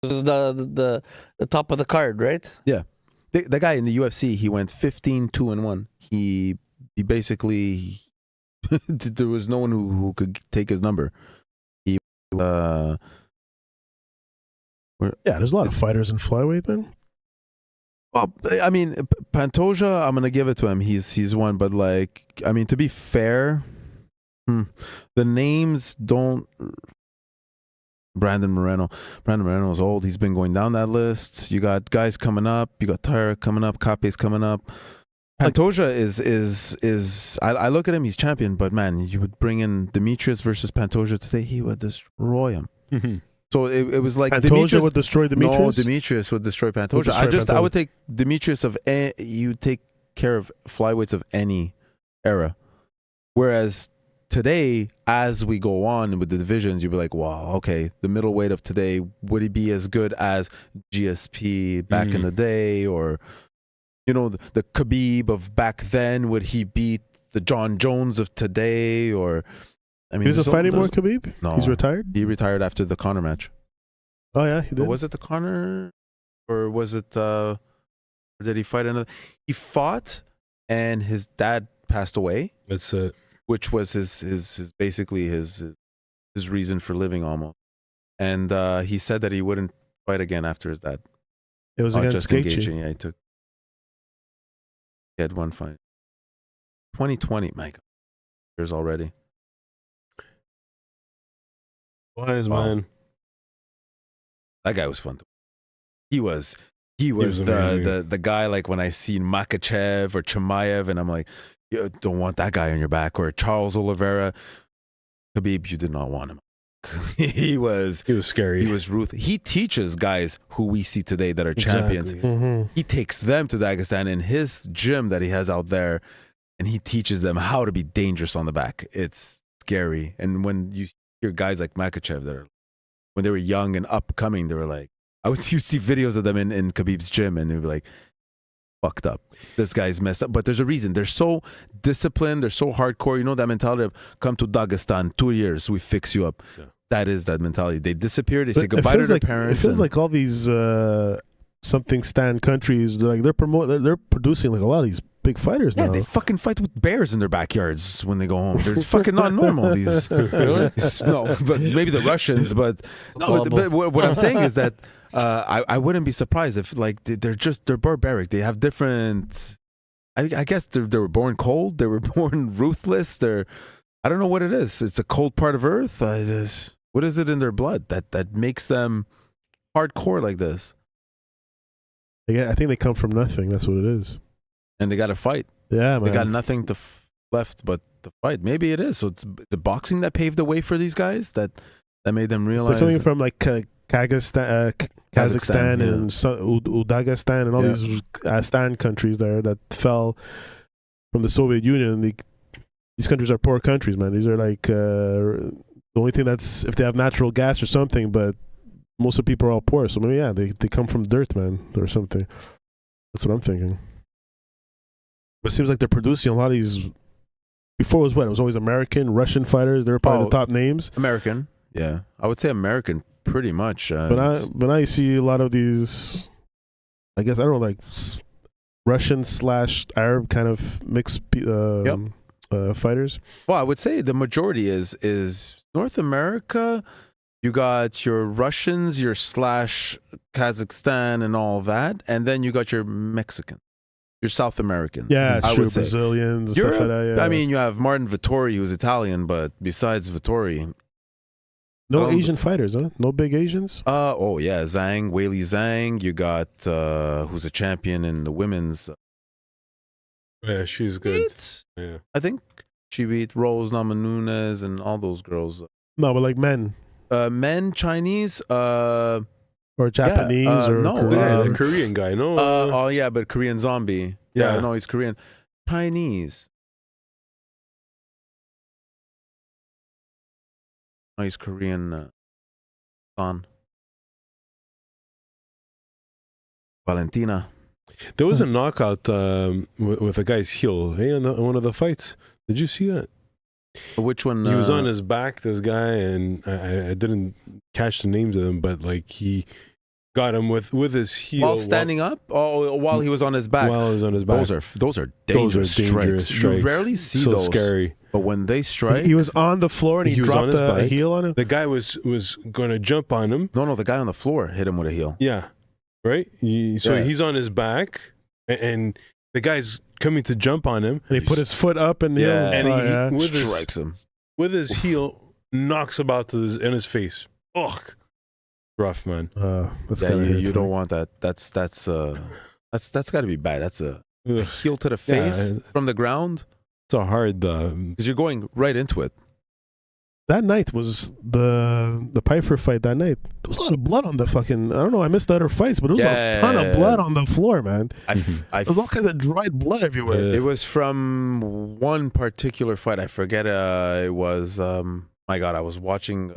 the top of the card, right? The guy in the UFC, he went 15-2-1. He basically there was no one who could take his number. He Yeah, there's a lot of fighters in flyweight, man. well, I mean, Pantoja, I'm gonna give it to him. He's one, but like, I mean, to be fair, the names don't. Brandon Moreno is old. He's been going down that list. You got guys coming up. You got Tyra coming up. Cape's coming up. Pantoja is I look at him. He's champion, but man, you would bring in Demetrius versus Pantoja today. He would destroy him. Mhm. So it was like Pantoja Demetrius would destroy Demetrius. No, Demetrius would destroy Pantoja. I would take Demetrius you take care of flyweights of any era. Whereas today, as we go on with the divisions, you'd be like, wow, okay, the middleweight of today, would he be as good as GSP back in the day? Or, you know, the Khabib of back then, would he beat the John Jones of today? Or, I mean, He doesn't fight anymore, Khabib? No. He's retired? He retired after the Conor match. Oh, yeah, he did. Or was it the Conor? Or was it, or did he fight another? He fought and his dad passed away. That's it. Which was his basically his reason for living almost. And he said that he wouldn't fight again after his dad. It was against Justin Gaethje. Gaethje. Yeah, he had one fight. 2020, my God. Years already. Wise, Wow. man. That guy was fun. He was was amazing. the guy, like when I see Makachev or Chimaev and I'm like, you don't want that guy on your back. Or Charles Oliveira. Khabib, you did not want him. He was scary. He was ruthless. He teaches guys who we see today that are champions. Exactly. Mm-hmm. He takes them to Dagestan in his gym that he has out there, and he teaches them how to be dangerous on the back. It's scary. And when you hear guys like Makachev that are, when they were young and upcoming, they were like, you see videos of them in Khabib's gym, and they'd be like, fucked up. This guy's messed up. But there's a reason. They're so disciplined. They're so hardcore. You know that mentality of come to Dagestan, 2 years, we fix you up. Yeah. That is that mentality. They disappear. They But say goodbye to their like, parents. It feels and- like all these something stand countries, they're producing like a lot of these big fighters yeah, now. they fucking fight with bears in their backyards when they go home. They're fucking not normal. These no, but maybe the Russians. But no, but what I'm saying is that I wouldn't be surprised if like they're barbaric. They have different. I guess they were born cold. They were born ruthless. I don't know what it is. It's a cold part of Earth. What is it in their blood that makes them hardcore like this? I think they come from nothing. That's what it is. And they got to fight. Yeah, man. They got nothing left but to fight. Maybe it is. So it's the boxing that paved the way for these guys that made them realize. They're coming from like Kazakhstan Kazakhstan, and Udagestan and all these Stan countries there that fell from the Soviet Union. These countries are poor countries, man. These are like the only thing that's if they have natural gas or something, but most of the people are all poor. So maybe they come from dirt, man, or something. That's what I'm thinking. But it seems like they're producing a lot of these. Before it was It was always American, Russian fighters. They were probably the top names. American. Yeah, I would say American pretty much. But now you see a lot of these. I guess I don't know, like Russian/Arab kind of mixed fighters. Well, I would say the majority is North America. You got your Russians, your /Kazakhstan and all that, and then you got your Mexican, your South Americans. Yeah, it's I true. would say. Brazilians, and Europe, stuff like that. Yeah. I mean, you have Martin Vittori, who's Italian, but besides Vittori, no Asian fighters, huh? No big Asians. oh yeah, Weili Zhang. You got who's a champion in the women's. Yeah, she's good. Yeah. I think she beat Rose Namajunas and all those girls. No, but like men Men, Chinese, or Japanese or no, Korean. The Korean guy, no? oh yeah, but Korean zombie. Yeah, no, he's Korean. Chinese. No, he's Korean. Son. Valentina. There was a knockout with a guy's heel, hey, on one of the fights. Did you see that? Which one? He was on his back, this guy, and I didn't catch the names of them, but like he got him with his heel while standing up. Oh, while he was on his back. While he was on his back. Those are dangerous strikes. You rarely see so those. Scary. But when they strike, He was on the floor and he was on dropped his a bike. heel on him. The guy was going to jump on him. no, the guy on the floor hit him with a heel. Yeah, right. So Yeah. he's on his back, and the guy's coming to jump on him. And he put his foot up and Yeah. And he with his, strikes him. with his heel knocks about in his face. Ugh, rough, man. That's Yeah, kind of you don't want that. That's got to be bad. That's a Ugh. heel to the face from the ground It's a hard. because you're going right into it. That night was the Piper fight. That night, there was a lot of blood on the fucking. I don't know. I missed the other fights, but there was a ton of blood on the floor, man. There was all kinds of dried blood everywhere. Yeah. It was from one particular fight. I forget. It was. My God, I was watching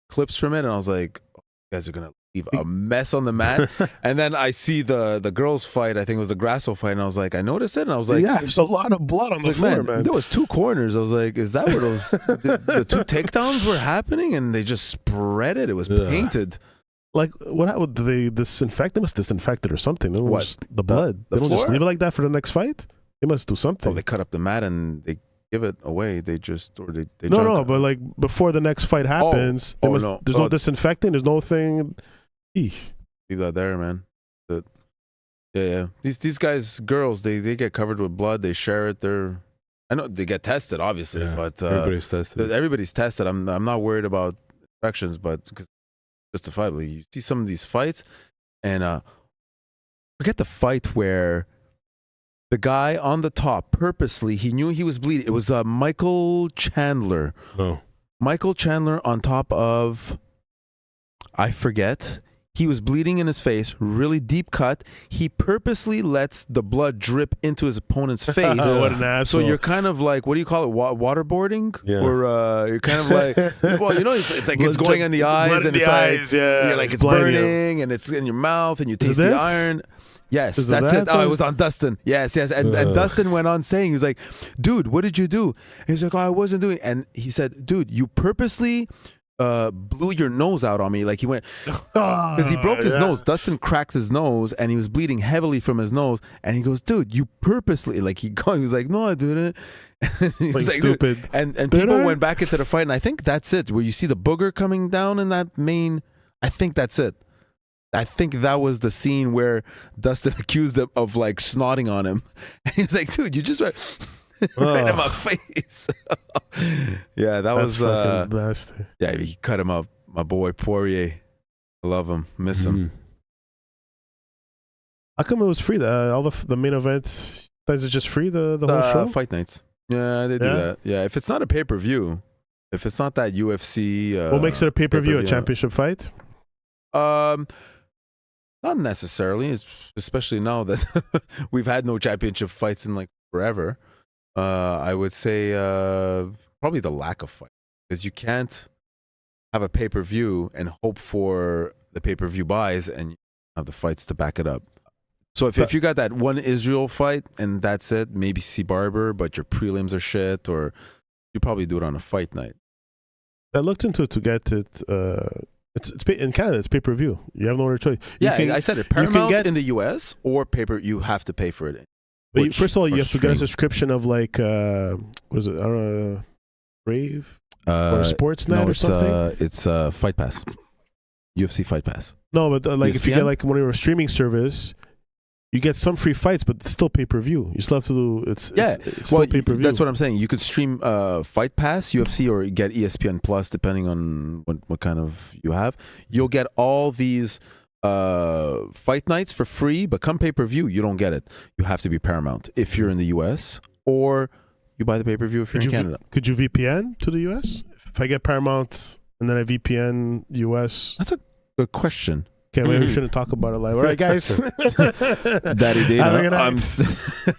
clips from it, and I was like, oh, "You guys are gonna leave a mess on the mat." And then I see the girls' fight. I think it was the Grasso fight, and I was like, I noticed it, and I was like, yeah, there's a lot of blood on the like, floor, man. There was two corners. I was like, is that where those the two takedowns were happening? And they just spread it. It was Yeah. painted. Like, what happened? Did they disinfect? They must disinfect it or something. They don't What? just- the blood. The They don't just floor? leave it like that for the next fight. They must do something. Oh, they cut up the mat and they give it away. They just or they no, but like before the next fight happens, they Oh, must, no. there's no disinfecting. There's no thing. Eesh. leave that there, man. Yeah. These guys, girls, they get covered with blood. They share it. I know they get tested, obviously, Yeah, but everybody's tested. everybody's tested. I'm not worried about infections, but because justifiably, you see some of these fights, and forget the fight where the guy on the top purposely he knew he was bleeding. It was Michael Chandler. No. Michael Chandler on top of, I forget. He was bleeding in his face, really deep cut. He purposely lets the blood drip into his opponent's face. What an asshole. So you're kind of like, what do you call it? Waterboarding? Yeah. Or you're kind of like, well, you know, it's like it's going on the eyes, blood in and the it's eyes, like, yeah, you're like it's it's blinding burning, and it's in your mouth, and you taste it the this? iron. Yes, Is it that's that it. Oh, it one? was on Dustin. Yes. And Dustin went on saying, he was like, dude, what did you do? And he's like, oh, I wasn't doing. And he said, dude, you purposely blew your nose out on me. Like he went, because he broke his nose. Dustin cracked his nose and he was bleeding heavily from his nose. And he goes, dude, you purposely, like he was like, no, I didn't. He's Like "Dude." stupid. And Did people I? went back into the fight. And I think that's it. Where you see the booger coming down in that main, I think that's it. I think that was the scene where Dustin accused him of like snotting on him. And he's like, dude, you just went right in my face. Yeah, that That's was fucking nasty. yeah, he cut him up. My boy Poirier. I love him. Miss him. How come it was free? All the main event, is it just free, the whole show? Fight nights. Yeah, they do Yeah? that. Yeah, if it's not a pay-per-view, if it's not that UFC What makes it a pay-per-view, a pay-per-view. championship fight? Not necessarily, especially now that we've had no championship fights in like forever. I would say probably the lack of fight, because you can't have a pay-per-view and hope for the pay-per-view buys and you have the fights to back it up. So if you got that one Israel fight and that's it, maybe see Barber, but your prelims are shit, or you probably do it on a fight night. I looked into it to get it. In Canada, it's pay-per-view. You have no other choice. You Yeah, can- I said it. can Paramount get- in the US or paper, you have to pay for it. But Which first of all, you are have to get a streamed. subscription of like, was it, I don't know, Brave or Sportsnet no, or something? It's Fight Pass. UFC Fight Pass. No, but like if you ESPN? get like one of your streaming service, you get some free fights, but it's still pay-per-view. You still have to do, it's still Well, pay-per-view. that's what I'm saying. You could stream Fight Pass, UFC, or get ESPN Plus, depending on what kind of you have. You'll get all these fight nights for free, but come pay-per-view, you don't get it. You have to be Paramount if you're in the US, or you buy the pay-per-view if you're in Canada. Could you VPN to the US? If I get Paramount and then I VPN US, That's a good question. okay, maybe we shouldn't talk about it live. All right, guys. Daddy Have a good Dana, night.